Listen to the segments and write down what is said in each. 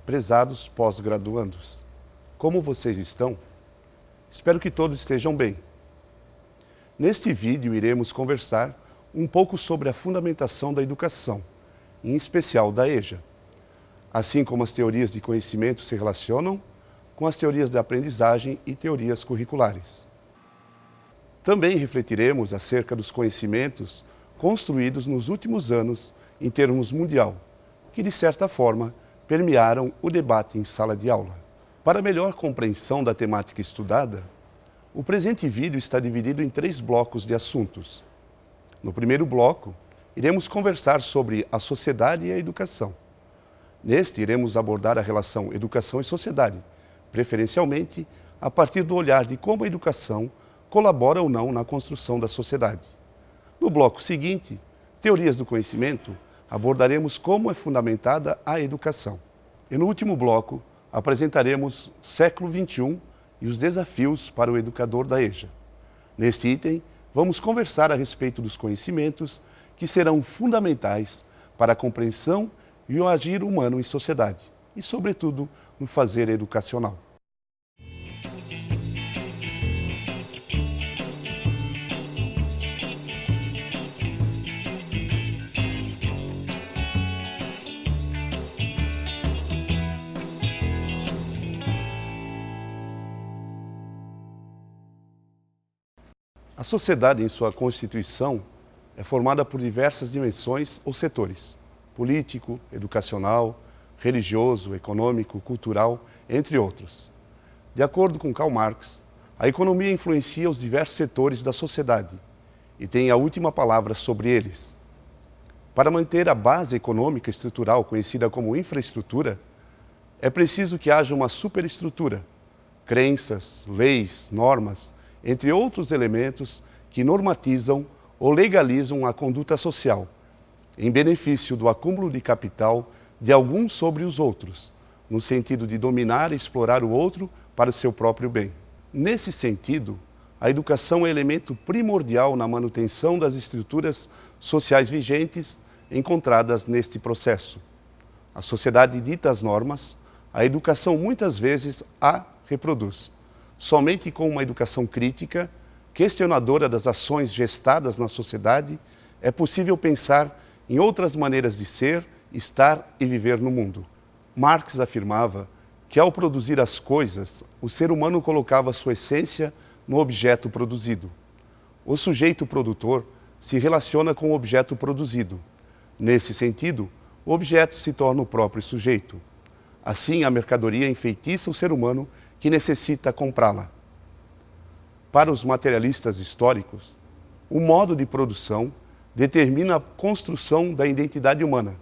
Prezados pós-graduandos, como vocês estão? Espero que todos estejam bem. Neste vídeo iremos conversar um pouco sobre a fundamentação da educação, em especial da EJA, assim como as teorias de conhecimento se relacionam com as teorias da aprendizagem e teorias curriculares. Também refletiremos acerca dos conhecimentos construídos nos últimos anos em termos mundial, que de certa forma permearam o debate em sala de aula. Para melhor compreensão da temática estudada, o presente vídeo está dividido em 3 blocos de assuntos. No primeiro bloco, iremos conversar sobre a sociedade e a educação. Neste, iremos abordar a relação educação e sociedade, preferencialmente a partir do olhar de como a educação colabora ou não na construção da sociedade. No bloco seguinte, teorias do conhecimento, abordaremos como é fundamentada a educação. E no último bloco, apresentaremos o século XXI e os desafios para o educador da EJA. Neste item, vamos conversar a respeito dos conhecimentos que serão fundamentais para a compreensão e o agir humano em sociedade, e, sobretudo, no fazer educacional. A sociedade, em sua constituição, é formada por diversas dimensões ou setores: político, educacional, religioso, econômico, cultural, entre outros. De acordo com Karl Marx, a economia influencia os diversos setores da sociedade e tem a última palavra sobre eles. Para manter a base econômica estrutural, conhecida como infraestrutura, é preciso que haja uma superestrutura, crenças, leis, normas, entre outros elementos que normatizam ou legalizam a conduta social, em benefício do acúmulo de capital de alguns sobre os outros, no sentido de dominar e explorar o outro para o seu próprio bem. Nesse sentido, a educação é elemento primordial na manutenção das estruturas sociais vigentes encontradas neste processo. A sociedade dita as normas, a educação muitas vezes a reproduz. Somente com uma educação crítica, questionadora das ações gestadas na sociedade, é possível pensar em outras maneiras de ser, estar e viver no mundo. Marx afirmava que, ao produzir as coisas, o ser humano colocava sua essência no objeto produzido. O sujeito produtor se relaciona com o objeto produzido. Nesse sentido, o objeto se torna o próprio sujeito. Assim, a mercadoria enfeitiça o ser humano que necessita comprá-la. Para os materialistas históricos, o modo de produção determina a construção da identidade humana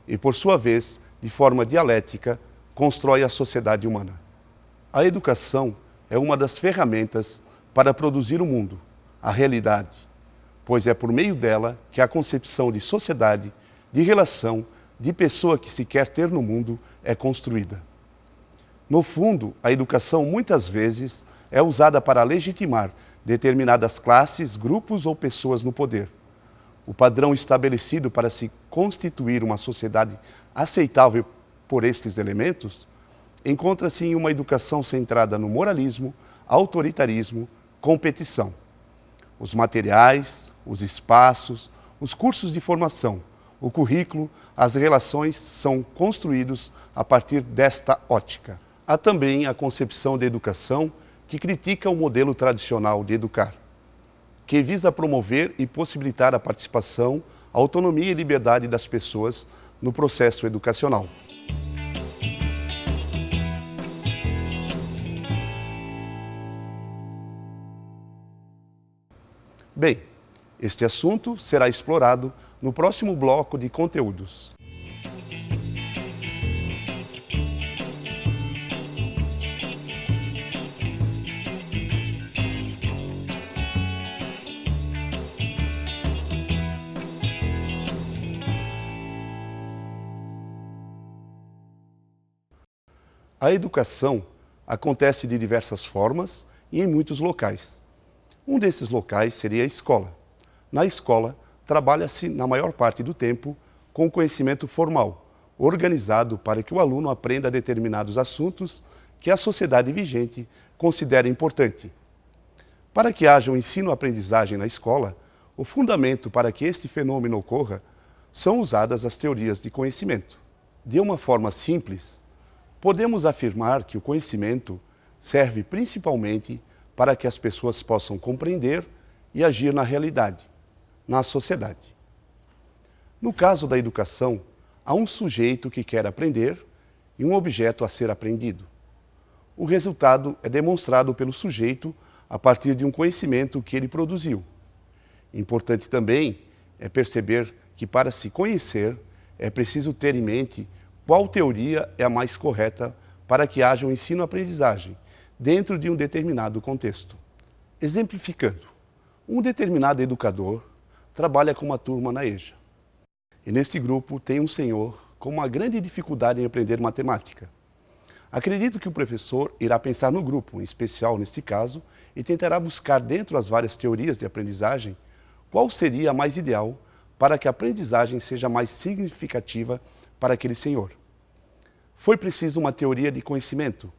e, por sua vez, de forma dialética, constrói a sociedade humana. A educação é uma das ferramentas para produzir o mundo, a realidade, pois é por meio dela que a concepção de sociedade, de relação, de pessoa que se quer ter no mundo é construída. No fundo, a educação muitas vezes é usada para legitimar determinadas classes, grupos ou pessoas no poder. O padrão estabelecido para se constituir uma sociedade aceitável por estes elementos encontra-se em uma educação centrada no moralismo, autoritarismo, competição. Os materiais, os espaços, os cursos de formação, o currículo, as relações são construídos a partir desta ótica. Há também a concepção de educação que critica o modelo tradicional de educar, que visa promover e possibilitar a participação, a autonomia e liberdade das pessoas no processo educacional. Bem, este assunto será explorado no próximo bloco de conteúdos. A educação acontece de diversas formas e em muitos locais. Um desses locais seria a escola. Na escola, trabalha-se, na maior parte do tempo, com o conhecimento formal, organizado para que o aluno aprenda determinados assuntos que a sociedade vigente considera importante. Para que haja um ensino-aprendizagem na escola, o fundamento para que este fenômeno ocorra são usadas as teorias de conhecimento. De uma forma simples, podemos afirmar que o conhecimento serve principalmente para que as pessoas possam compreender e agir na realidade, na sociedade. No caso da educação, há um sujeito que quer aprender e um objeto a ser aprendido. O resultado é demonstrado pelo sujeito a partir de um conhecimento que ele produziu. Importante também é perceber que para se conhecer é preciso ter em mente qual teoria é a mais correta para que haja um ensino-aprendizagem dentro de um determinado contexto. Exemplificando, um determinado educador trabalha com uma turma na EJA. E neste grupo tem um senhor com uma grande dificuldade em aprender matemática. Acredito que o professor irá pensar no grupo, em especial neste caso, e tentará buscar dentro das várias teorias de aprendizagem qual seria a mais ideal para que a aprendizagem seja mais significativa para aquele senhor. Foi preciso uma teoria de conhecimento,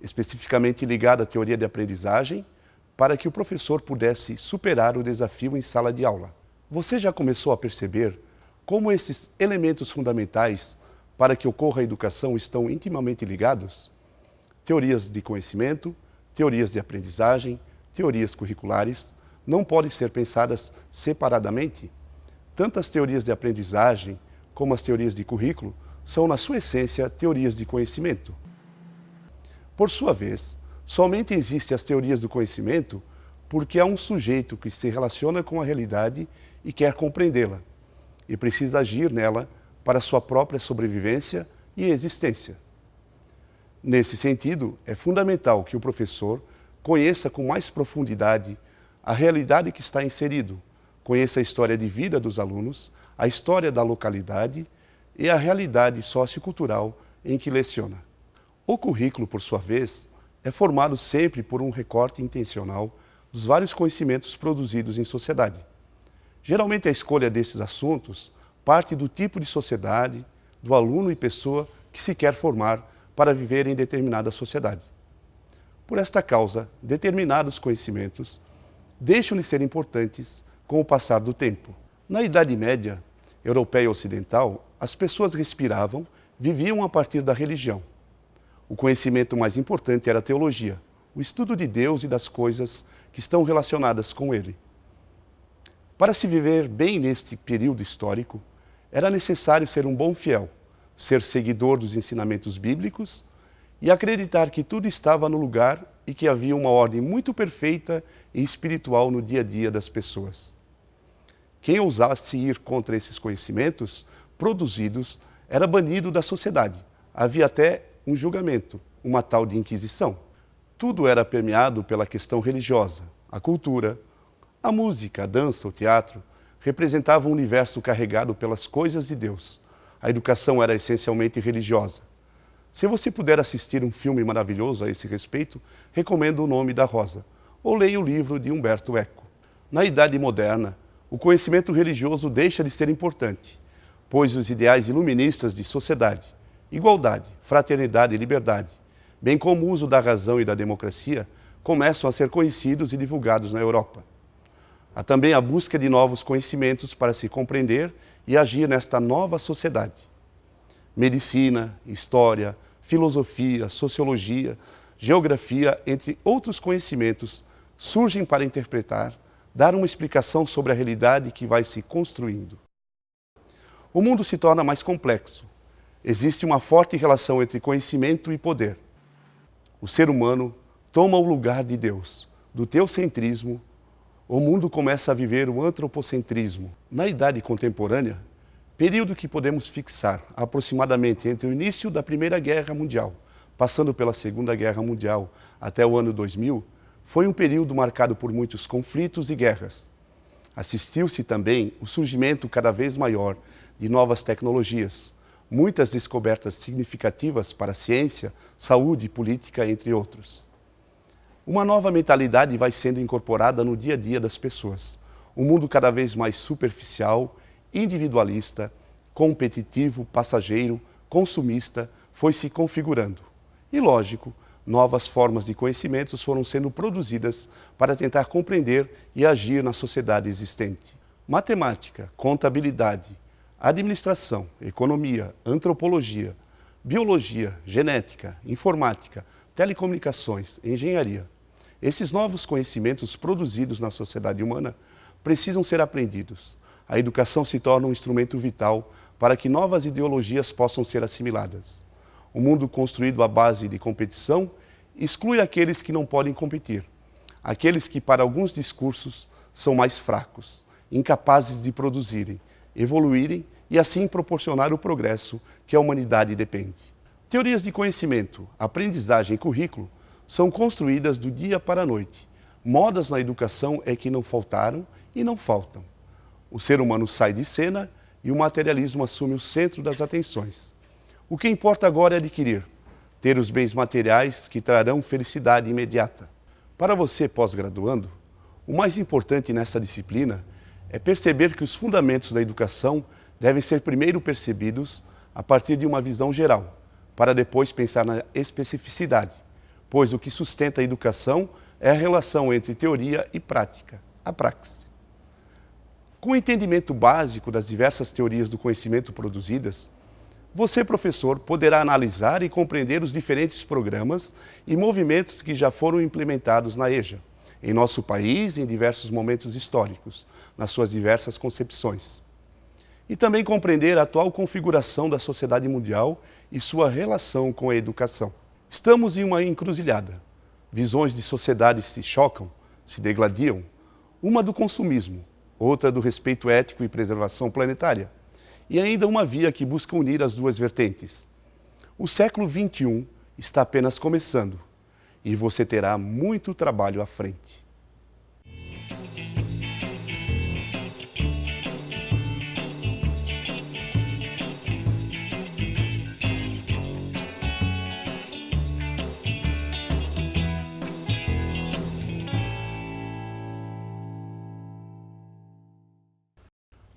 especificamente ligada à teoria de aprendizagem, para que o professor pudesse superar o desafio em sala de aula. Você já começou a perceber como esses elementos fundamentais para que ocorra a educação estão intimamente ligados? Teorias de conhecimento, teorias de aprendizagem, teorias curriculares não podem ser pensadas separadamente. Tanto as teorias de aprendizagem como as teorias de currículo são, na sua essência, teorias de conhecimento. Por sua vez, somente existem as teorias do conhecimento porque há um sujeito que se relaciona com a realidade e quer compreendê-la, e precisa agir nela para sua própria sobrevivência e existência. Nesse sentido, é fundamental que o professor conheça com mais profundidade a realidade que está inserido, conheça a história de vida dos alunos, a história da localidade e a realidade sociocultural em que leciona. O currículo, por sua vez, é formado sempre por um recorte intencional dos vários conhecimentos produzidos em sociedade. Geralmente a escolha desses assuntos parte do tipo de sociedade, do aluno e pessoa que se quer formar para viver em determinada sociedade. Por esta causa, determinados conhecimentos deixam de ser importantes com o passar do tempo. Na Idade Média, europeia e ocidental, as pessoas respiravam, viviam a partir da religião. O conhecimento mais importante era a teologia, o estudo de Deus e das coisas que estão relacionadas com ele. Para se viver bem neste período histórico, era necessário ser um bom fiel, ser seguidor dos ensinamentos bíblicos e acreditar que tudo estava no lugar e que havia uma ordem muito perfeita e espiritual no dia a dia das pessoas. Quem ousasse ir contra esses conhecimentos produzidos era banido da sociedade. Havia até um julgamento, uma tal de Inquisição. Tudo era permeado pela questão religiosa. A cultura, a música, a dança, o teatro representavam um universo carregado pelas coisas de Deus. A educação era essencialmente religiosa. Se você puder assistir um filme maravilhoso a esse respeito, recomendo O Nome da Rosa, ou leia o livro de Humberto Eco. Na Idade Moderna, o conhecimento religioso deixa de ser importante, pois os ideais iluministas de sociedade, igualdade, fraternidade e liberdade, bem como o uso da razão e da democracia, começam a ser conhecidos e divulgados na Europa. Há também a busca de novos conhecimentos para se compreender e agir nesta nova sociedade. Medicina, história, filosofia, sociologia, geografia, entre outros conhecimentos, surgem para interpretar, dar uma explicação sobre a realidade que vai se construindo. O mundo se torna mais complexo. Existe uma forte relação entre conhecimento e poder. O ser humano toma o lugar de Deus, do teocentrismo. O mundo começa a viver o antropocentrismo. Na idade contemporânea, período que podemos fixar aproximadamente entre o início da Primeira Guerra Mundial, passando pela Segunda Guerra Mundial até o ano 2000, foi um período marcado por muitos conflitos e guerras. Assistiu-se também o surgimento cada vez maior de novas tecnologias, muitas descobertas significativas para a ciência, saúde e política, entre outros. Uma nova mentalidade vai sendo incorporada no dia a dia das pessoas. Um mundo cada vez mais superficial, individualista, competitivo, passageiro, consumista foi se configurando. E, lógico, novas formas de conhecimentos foram sendo produzidas para tentar compreender e agir na sociedade existente. Matemática, contabilidade, administração, economia, antropologia, biologia, genética, informática, telecomunicações, engenharia. Esses novos conhecimentos produzidos na sociedade humana precisam ser aprendidos. A educação se torna um instrumento vital para que novas ideologias possam ser assimiladas. O mundo construído à base de competição exclui aqueles que não podem competir, aqueles que, para alguns discursos, são mais fracos, incapazes de produzirem, evoluírem e assim proporcionar o progresso que a humanidade depende. Teorias de conhecimento, aprendizagem e currículo são construídas do dia para a noite. Modas na educação é que não faltaram e não faltam. O ser humano sai de cena e o materialismo assume o centro das atenções. O que importa agora é adquirir, ter os bens materiais que trarão felicidade imediata. Para você, pós-graduando, o mais importante nesta disciplina é perceber que os fundamentos da educação devem ser primeiro percebidos a partir de uma visão geral, para depois pensar na especificidade, pois o que sustenta a educação é a relação entre teoria e prática, a praxis. Com o entendimento básico das diversas teorias do conhecimento produzidas, você, professor, poderá analisar e compreender os diferentes programas e movimentos que já foram implementados na EJA, em nosso país em diversos momentos históricos, nas suas diversas concepções. E também compreender a atual configuração da sociedade mundial e sua relação com a educação. Estamos em uma encruzilhada. Visões de sociedade se chocam, se degladiam. Uma do consumismo, outra do respeito ético e preservação planetária. E ainda uma via que busca unir as duas vertentes. O século XXI está apenas começando e você terá muito trabalho à frente.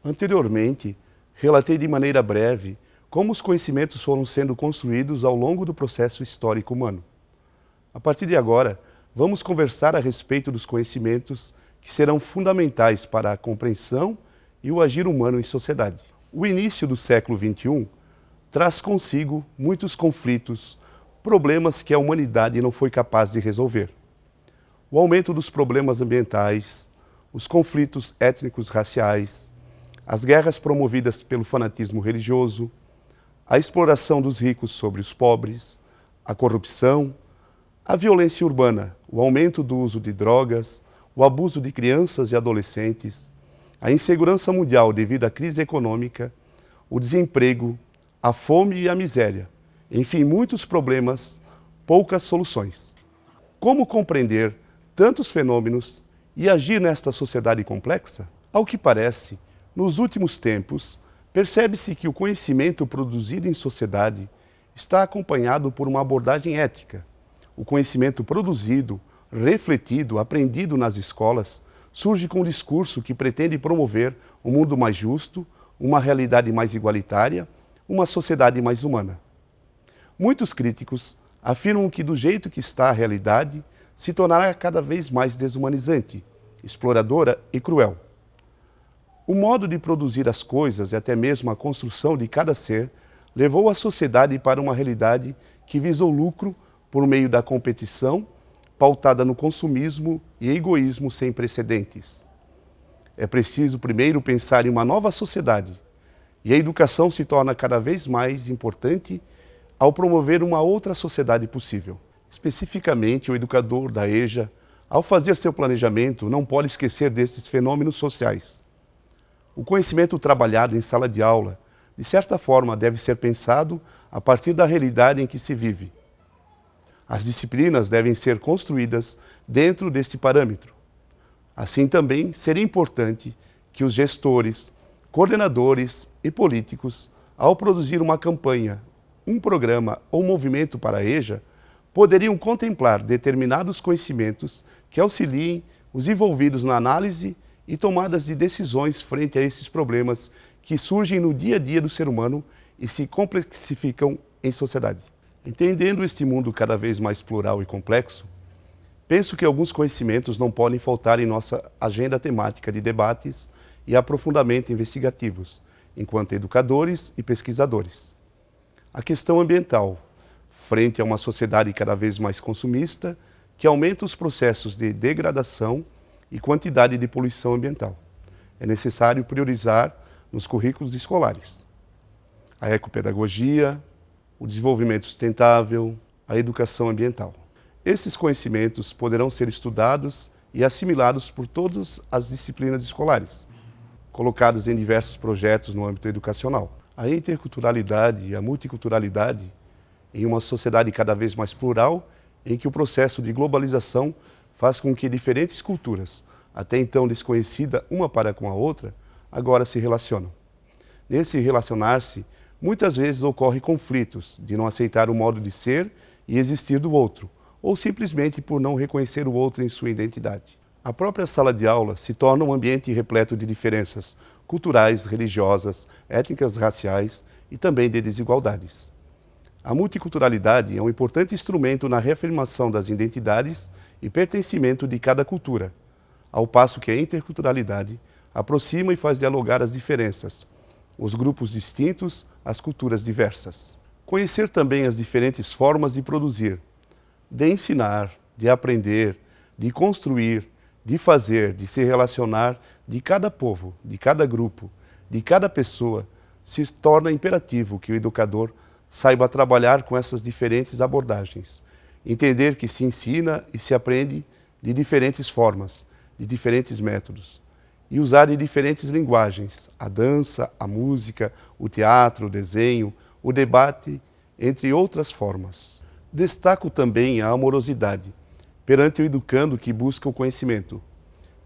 Anteriormente, relatei de maneira breve como os conhecimentos foram sendo construídos ao longo do processo histórico humano. A partir de agora, vamos conversar a respeito dos conhecimentos que serão fundamentais para a compreensão e o agir humano em sociedade. O início do século XXI traz consigo muitos conflitos, problemas que a humanidade não foi capaz de resolver. O aumento dos problemas ambientais, os conflitos étnicos raciais, as guerras promovidas pelo fanatismo religioso, a exploração dos ricos sobre os pobres, a corrupção, a violência urbana, o aumento do uso de drogas, o abuso de crianças e adolescentes, a insegurança mundial devido à crise econômica, o desemprego, a fome e a miséria. Enfim, muitos problemas, poucas soluções. Como compreender tantos fenômenos e agir nesta sociedade complexa? Ao que parece, nos últimos tempos, percebe-se que o conhecimento produzido em sociedade está acompanhado por uma abordagem ética. O conhecimento produzido, refletido, aprendido nas escolas, surge com um discurso que pretende promover um mundo mais justo, uma realidade mais igualitária, uma sociedade mais humana. Muitos críticos afirmam que, do jeito que está a realidade, se tornará cada vez mais desumanizante, exploradora e cruel. O modo de produzir as coisas e até mesmo a construção de cada ser levou a sociedade para uma realidade que visa o lucro por meio da competição, pautada no consumismo e egoísmo sem precedentes. É preciso primeiro pensar em uma nova sociedade, e a educação se torna cada vez mais importante ao promover uma outra sociedade possível. Especificamente, o educador da EJA, ao fazer seu planejamento, não pode esquecer desses fenômenos sociais. O conhecimento trabalhado em sala de aula, de certa forma, deve ser pensado a partir da realidade em que se vive. As disciplinas devem ser construídas dentro deste parâmetro. Assim também seria importante que os gestores, coordenadores e políticos, ao produzir uma campanha, um programa ou movimento para a EJA, poderiam contemplar determinados conhecimentos que auxiliem os envolvidos na análise e tomadas de decisões frente a esses problemas que surgem no dia a dia do ser humano e se complexificam em sociedade. Entendendo este mundo cada vez mais plural e complexo, penso que alguns conhecimentos não podem faltar em nossa agenda temática de debates e aprofundamento investigativos, enquanto educadores e pesquisadores. A questão ambiental, frente a uma sociedade cada vez mais consumista, que aumenta os processos de degradação e quantidade de poluição ambiental. É necessário priorizar nos currículos escolares a ecopedagogia, o desenvolvimento sustentável, a educação ambiental. Esses conhecimentos poderão ser estudados e assimilados por todas as disciplinas escolares, colocados em diversos projetos no âmbito educacional. A interculturalidade e a multiculturalidade em uma sociedade cada vez mais plural, em que o processo de globalização faz com que diferentes culturas, até então desconhecidas uma para com a outra, agora se relacionam. Nesse relacionar-se, muitas vezes ocorrem conflitos de não aceitar o modo de ser e existir do outro, ou simplesmente por não reconhecer o outro em sua identidade. A própria sala de aula se torna um ambiente repleto de diferenças culturais, religiosas, étnicas, raciais e também de desigualdades. A multiculturalidade é um importante instrumento na reafirmação das identidades e pertencimento de cada cultura, ao passo que a interculturalidade aproxima e faz dialogar as diferenças, os grupos distintos, as culturas diversas. Conhecer também as diferentes formas de produzir, de ensinar, de aprender, de construir, de fazer, de se relacionar de cada povo, de cada grupo, de cada pessoa, se torna imperativo que o educador saiba trabalhar com essas diferentes abordagens. Entender que se ensina e se aprende de diferentes formas, de diferentes métodos. E usar de diferentes linguagens, a dança, a música, o teatro, o desenho, o debate, entre outras formas. Destaco também a amorosidade perante o educando que busca o conhecimento.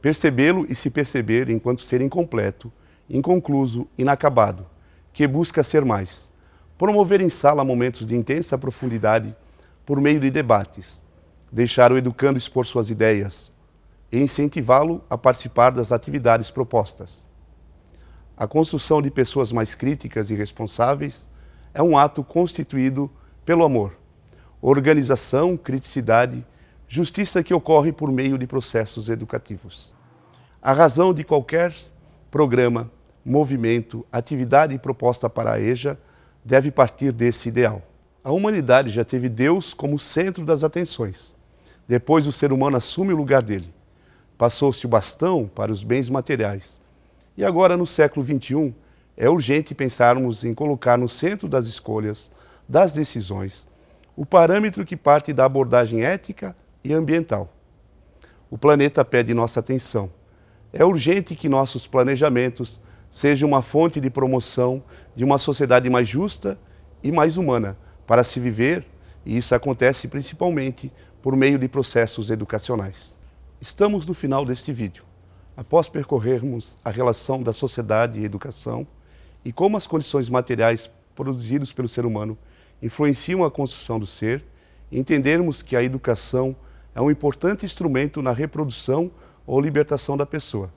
Percebê-lo e se perceber enquanto ser incompleto, inconcluso, inacabado, que busca ser mais. Promover em sala momentos de intensa profundidade por meio de debates. Deixar o educando expor suas ideias e incentivá-lo a participar das atividades propostas. A construção de pessoas mais críticas e responsáveis é um ato constituído pelo amor. Organização, criticidade, justiça que ocorre por meio de processos educativos. A razão de qualquer programa, movimento, atividade proposta para a EJA deve partir desse ideal. A humanidade já teve Deus como centro das atenções. Depois o ser humano assume o lugar dele. Passou-se o bastão para os bens materiais. E agora, no século XXI, é urgente pensarmos em colocar no centro das escolhas, das decisões, o parâmetro que parte da abordagem ética e ambiental. O planeta pede nossa atenção. É urgente que nossos planejamentos sejam uma fonte de promoção de uma sociedade mais justa e mais humana para se viver, e isso acontece principalmente por meio de processos educacionais. Estamos no final deste vídeo. Após percorrermos a relação da sociedade e educação e como as condições materiais produzidas pelo ser humano influenciam a construção do ser, entendermos que a educação é um importante instrumento na reprodução ou libertação da pessoa.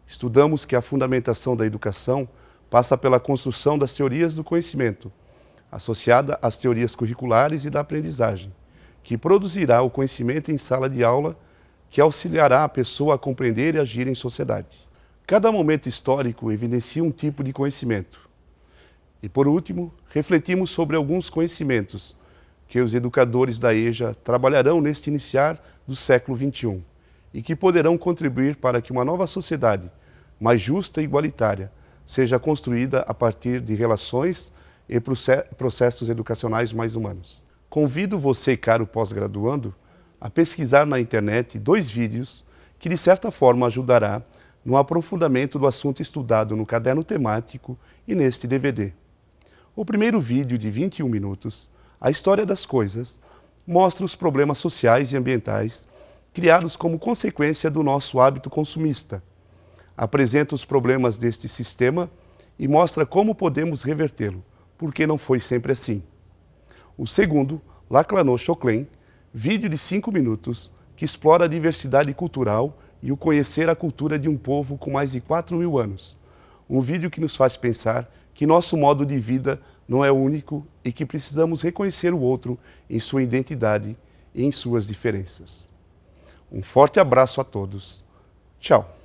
Estudamos que a fundamentação da educação passa pela construção das teorias do conhecimento, associada às teorias curriculares e da aprendizagem, que produzirá o conhecimento em sala de aula que auxiliará a pessoa a compreender e agir em sociedade. Cada momento histórico evidencia um tipo de conhecimento. E, por último, refletimos sobre alguns conhecimentos que os educadores da EJA trabalharão neste iniciar do século XXI e que poderão contribuir para que uma nova sociedade, mais justa e igualitária, seja construída a partir de relações e processos educacionais mais humanos. Convido você, caro pós-graduando, a pesquisar na internet 2 vídeos que, de certa forma, ajudará no aprofundamento do assunto estudado no caderno temático e neste DVD. O primeiro vídeo, de 21 minutos, A História das Coisas, mostra os problemas sociais e ambientais criados como consequência do nosso hábito consumista. Apresenta os problemas deste sistema e mostra como podemos revertê-lo, porque não foi sempre assim. O segundo, Laclanô-Choclen, vídeo de 5 minutos, que explora a diversidade cultural e o conhecer a cultura de um povo com mais de 4.000 anos. Um vídeo que nos faz pensar que nosso modo de vida não é único e que precisamos reconhecer o outro em sua identidade e em suas diferenças. Um forte abraço a todos. Tchau.